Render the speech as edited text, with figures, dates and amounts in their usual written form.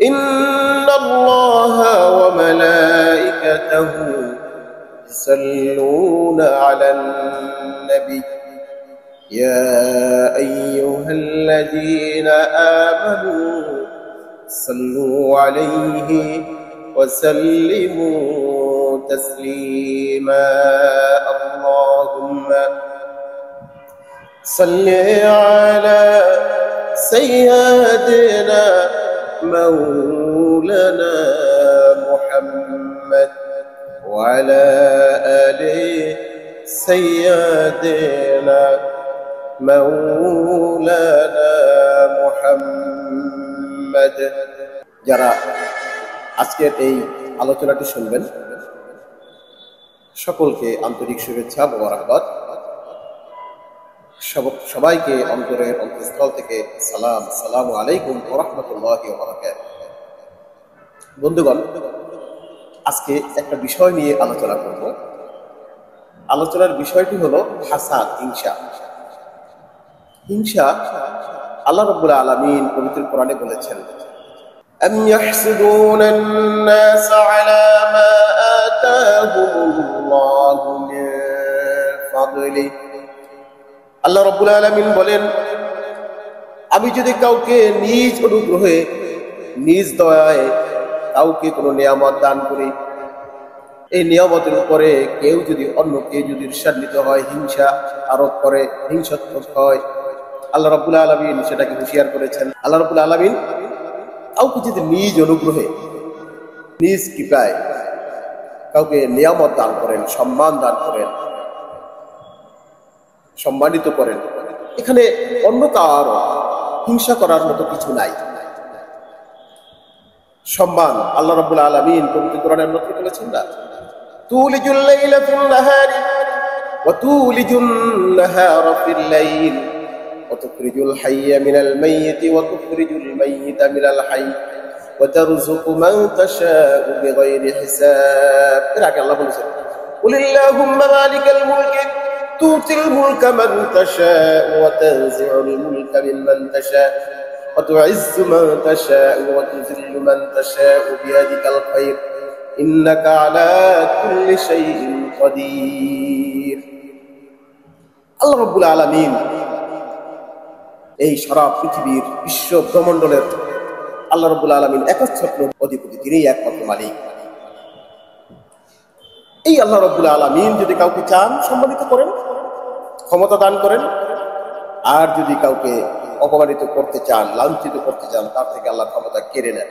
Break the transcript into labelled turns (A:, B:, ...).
A: ইন্নাল্লাহা ওয়া মালাইকাতাহু ইউসাল্লুনা আলান নবী ইয়া আইয়ুহাল্লাযীনা আমানু সাল্লু আলাইহি ওয়া সাল্লিমু তাসলিমা আল্লাহুম্মা সাল্লি আলা সাইয়্যিদিনা مولانا محمد وعلى آل سيدنا مولانا محمد যারা আজকের এই আলোচনাটি শুনবেন সকলকে আন্তরিক শুভেচ্ছা মোবারকবাদ। সবাইকে অন্তরের অন্তঃস্থল থেকে সালাম, আসসালামু আলাইকুম ওয়া রাহমাতুল্লাহি ওয়া বারাকাতুহু। বন্ধুগণ, আজকে একটা বিষয় নিয়ে আলোচনা করব। আলোচনার বিষয়টি হলো হাসাদ, হিংসা। হিংসা আল্লাহ রাব্বুল আলামিন পবিত্র কোরআনে বলেছেন, আম ইয়াহসুদুনা আন-নাস আলা মা আতাহুমুল্লাহু মিন ফাদলিহি। আল্লাহ রাব্বুল আলামিন বলেন, আমি যদি কাউকে নিজ অনুগ্রহে নিজ দয়ায় কাউকে কোনো নিয়ামত দান করি, এই নিয়ামতের উপরে কেউ যদি অন্যকে যদি ঈর্ষান্বিত হয়, হিংসা আরোপ করে, হিংসাত্মক হয়, আল্লাহ রাব্বুল আলামিন সেটাকে হুঁশিয়ার করেছেন। আল্লাহ রাব্বুল আলামিন কাউকে যদি নিজ অনুগ্রহে নিজ কৃপায় কাউকে নিয়ামত দান করেন, সম্মান দান করেন, সম্মানিত করেন, এখানে অন্য কারো হিংসা করার মতো কিছু নাই। সম্মান আল্লাহ রাব্বুল আলামিন পবিত্র কোরআনের মধ্যে বলেছেন না, তুলিজুল লাইলা ফিন নাহারি ওয়া তুলিজুন নাহারা ফিল লাইল ওয়া তুখরিজুল হাইয়া মিনাল মাইয়িতি ওয়া তুখরিজুল মাইয়িতা মিনাল হাইয়্ ওয়া তারযুকু মান তাশাউ বিগাইরি হিসাব। এর আগে আল্লাহ বলেছেন, কুলিল্লাহুম্মা মালিকাল মুলকি تؤتي الملك من تشاء وتنزع الملك ممن تشاء وتعز من تشاء وتذل من تشاء بيدك الخير إنك على كل شيء قدير। আল্লাহ রাব্বুল আলামিন এই সারা পৃথিবীর বিশ্ব ব্রহ্মাণ্ডের আল্লাহ রাব্বুল আলামিন একচ্ছত্র অধিপতি, তিনিই একমাত্র মালিক। এই আল্লাহ রাব্বুল আলামিন যদি কাউকে চান সম্মানিত করেন, ক্ষমতা দান করেন, আর যদি কাউকে অপমানিত করতে চান, লাঞ্ছিত করতে চান, তার থেকে আল্লাহ ক্ষমতা কেড়ে নেন।